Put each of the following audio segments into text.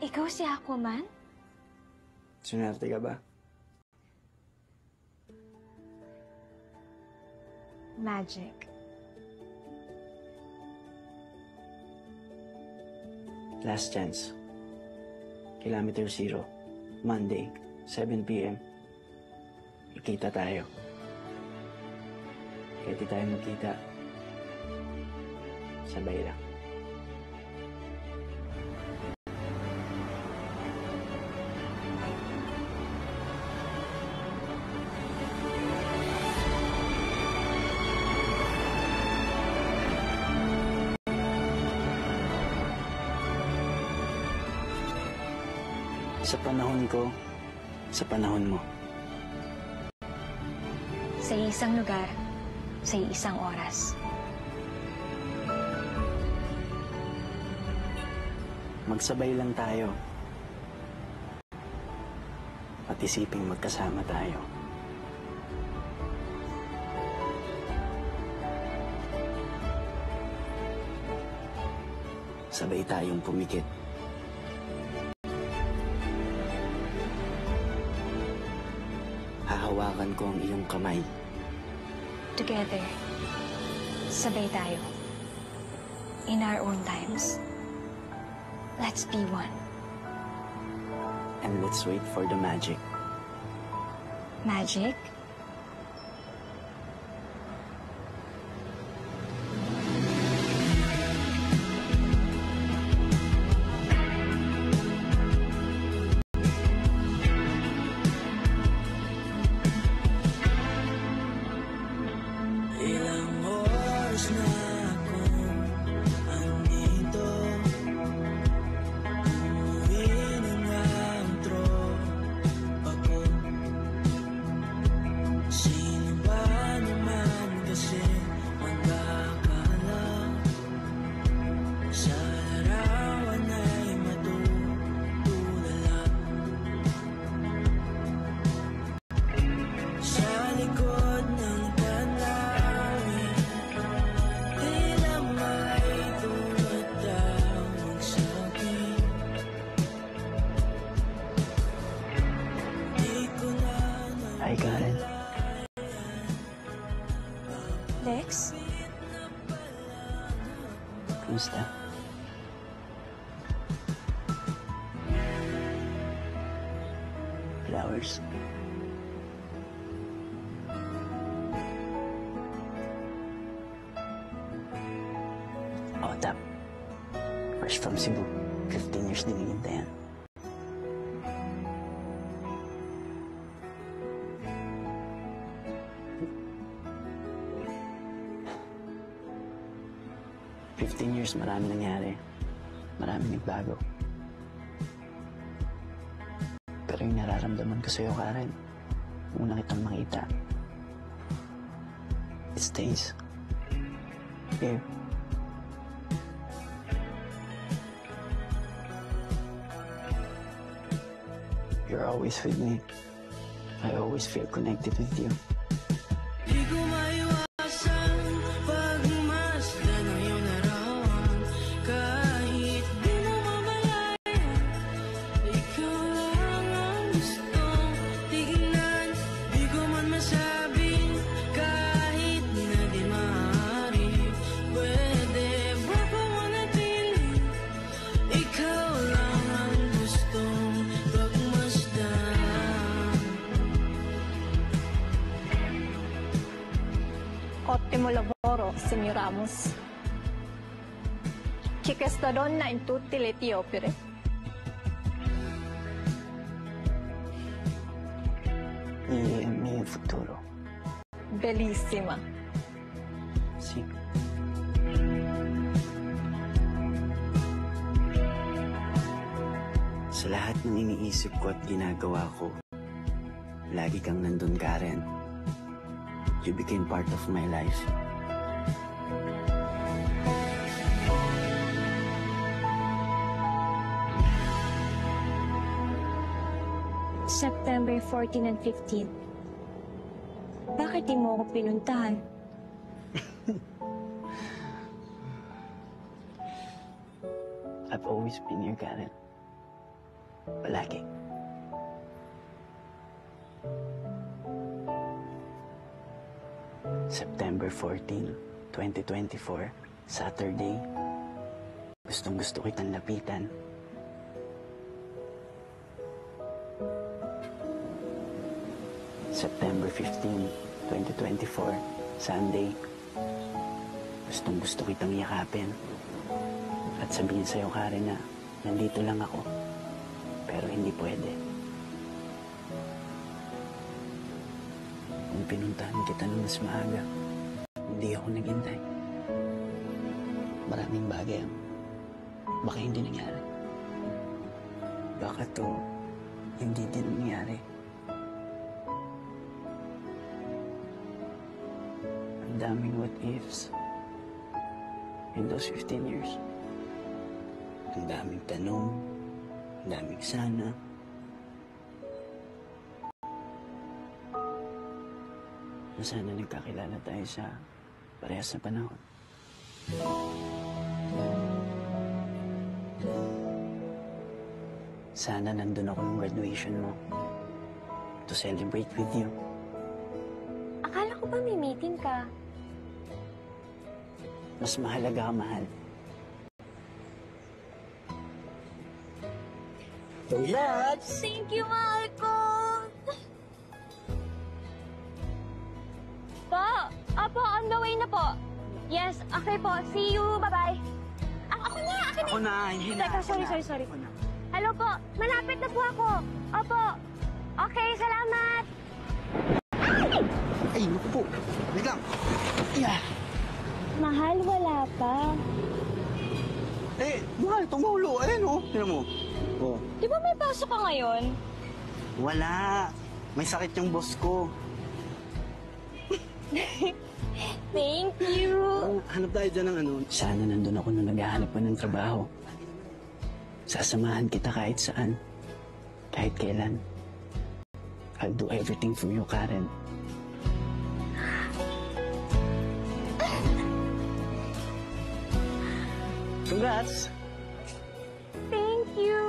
Ikaw si Aquaman? Sinwerte ka ba? Magic. Last chance. Kilometer 0. Monday, 7 p.m. Ikita tayo. Kahit di tayo magkita, sabay lang. Sa panahon ko, sa panahon mo. Sa isang lugar, sa isang oras. Magsabay lang tayo. At isiping magkasama tayo. Sabay tayong pumikit. Hahawakan ko ang iyong kamay. Together, sabay tayo. In our own times. Let's be one. And let's wait for the magic. Magic? Hi, Karen. Lex? Kumusta? Flowers. Otap. Fresh from Cebu. 15 years din hintayan. Years, marami nangyari. Marami nagbago. Pero yung nararamdaman ko sa'yo, Karen, una kitang makita. It stays. Here. You're always with me. I always feel connected with you. Ottimo lavoro, signor Ramos. Ci questa donna in tutte le tue opere. Il mio futuro. Bellissima. Sì. Sa lahat ng iniisip ko at ginagawa ko, lagi kang nandun, Karen. You became part of my life. September 14 and 15. Bakit di mo ako pinuntahan? I've always been here, Karen. Palagi. September 14, 2024, Saturday. Gustong-gusto kitang lapitan. September 15, 2024, Sunday. Gustong-gusto kitang yakapin. At sabihin sa'yo, Karen, na nandito lang ako. Pero hindi pwede. Kung pinuntahan kita ng mas maaga, hindi ako naghintay. Maraming bagay ang baka hindi nangyari. Baka to hindi din nangyari. Ang daming what ifs in those 15 years. Ang daming tanong, ang daming sana. Na sana nagkakilala tayo sa parehas na panahon. Sana nandun ako ng graduation mo to celebrate with you. Akala ko ba may meeting ka? Mas mahalaga ka, mahal. Congrats! Thank you, mahal ko! Po! Opo, on the way na po. Yes, okay po. See you. Bye-bye. Ako na! Ako na, hindi na. Teka, sorry. Hello po. Malapit na po ako. Opo. Okay, salamat. Ay, naku po. Wait lang. Yeah. Mahal, wala pa. Eh, mahal, tumulo. Ayan, oh. Tignan mo. Oh. Di ba may pasok ka ngayon? Wala. May sakit yung boss ko. Thank you. Hanap tayo dyan ng ano. Sana nandun ako nung naghahanap pa ng trabaho. Sasamahan kita kahit saan. Kahit kailan. I'll do everything for you, Karen. Congrats! Thank you.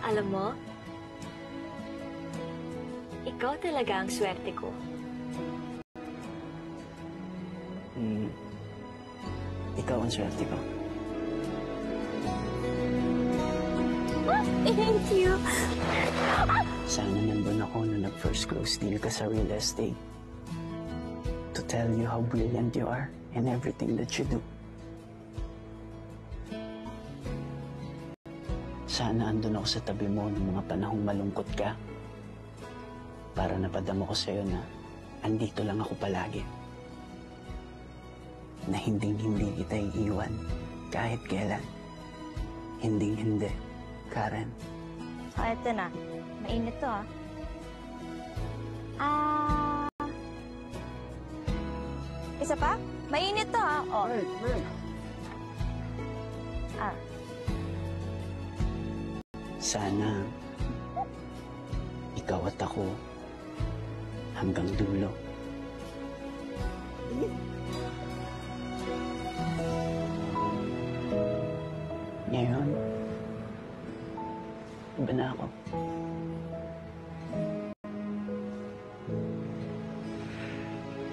Alam mo, ikaw talaga ang swerte ko. Ikaw ang swerte ko. Thank you. Sana nandun ako nung nag-first close deal ka sa real estate. To tell you how brilliant you are in everything that you do. Sana andun ako sa tabi mo ng mga panahong malungkot ka. Para napadama ko sa'yo na andito lang ako palagi. Na hinding-hindi kita iiwan kahit kailan. Hinding-hindi, Karen. Ito na. Mainit to, isa pa? Mainit to, Sana ikaw at ako hanggang dulo. Ngayon, iba na ako.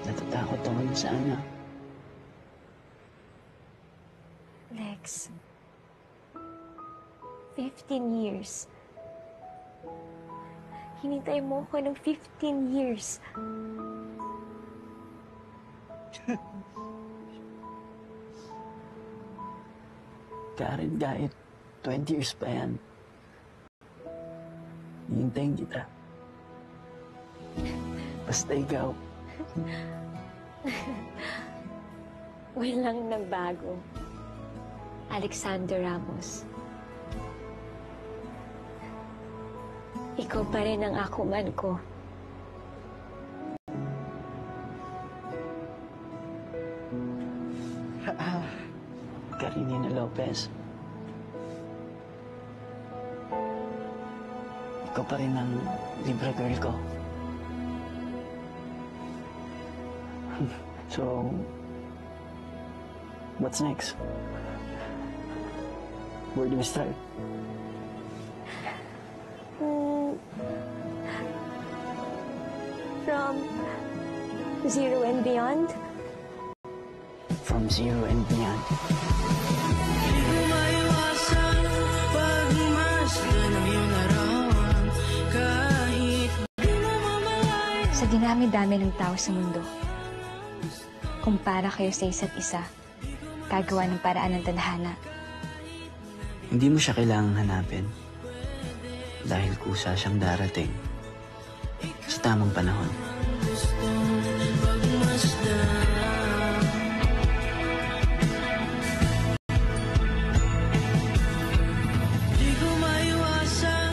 Natatakot ako na sana. Lex, 15 years. Hinintay mo ko ng 15 years. Karen, kahit 20 years pa yan, hihintayin kita. Basta ikaw. Walang nagbago. Alexander Ramos. Ikaw pa rin ang akuman ko. Karenina Lopez. Ikaw pa rin ang libre girl ko. So, what's next? Where do we start? from Zero and Beyond. From Zero and Beyond. Sa dinami-dami ng tao sa mundo, kumpara kayo sa isa't isa, gagawa ng paraan ng tadhana. Hindi mo siya kailangang hanapin. Dahil kusa siyang darating sa tamang panahon.